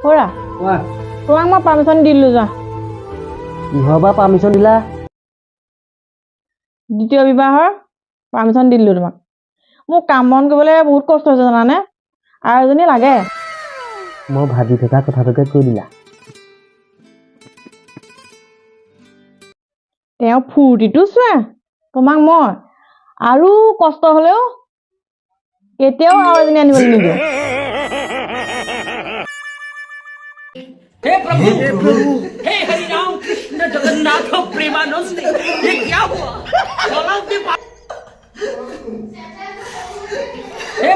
Ora, Wah, তোমাক মই permission দিলো যা কিহৰ বা পাৰ্মিশ্যন দিলা? দ্বিতীয় বিবাহৰ পাৰ্মিশ্যন দিলো তোমাক মোক কাম বন কৰিবলৈ বহুত কষ্ট হৈছে জানানে আৰু এজনী লাগে মই ভাবি থকা কথাটোকে কৈ দিলা। তেওঁ ফূৰ্তিটো চোৱা তোমাক মই আৰু কষ্ট হলেও কেতিয়াও আৰু এজনী আনিবলৈ নিদিওঁ हे प्रभु हे हरि राम कृष्ण जगन्नाथ प्रेमानंद ये क्या हुआ गलाव के पास हे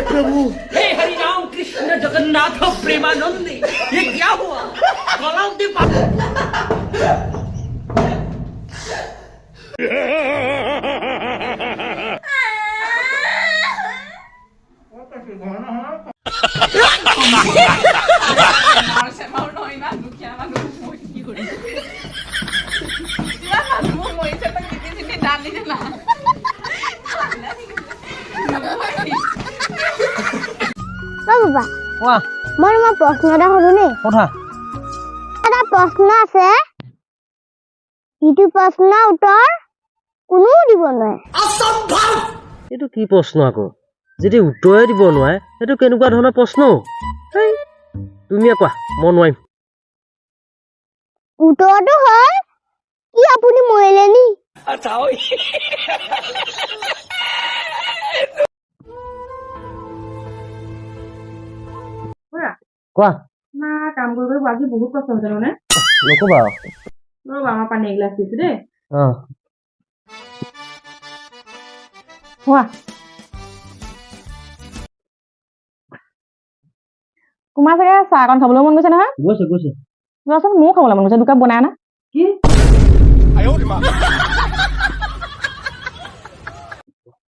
प्रभु हे हरि राम कृष्ण जगन्नाथ प्रेमानंद ये क्या हुआ गलाव के पास বাবা কোৱা মই তোমাৰ প্ৰশ্ন এটা সুধো নে কথা এটা প্ৰশ্ন আছে ইটো প্ৰশ্নৰ উত্তৰ কোনো দিব নোৱাৰে এইটো কি প্ৰশ্ন আকৌ যদি উত্তৰে দিব নোৱাৰে সেইটো কেনেকুৱা ধৰণৰ প্ৰশ্ন হেই, তুমিয়ে কোৱা মই নোৱাৰিম উত্তৰটো হ'ল কি আপুনি মৰিলে নি কোৱা তোমাৰ কাম কৰি আজি বহুত কষ্ট হৈছে মানে নকবা আৰু। ৰ'বা আমাৰ পানী এগিলাচ দিছো দেই অ হোৱা তোমাৰ চাগে চাহ অকণ খাবলৈ মন গৈছে নহয় গৈছে যোৱাচোন মোৰো খাবলৈ মন গৈছে দুকাপ বনাই আনা কি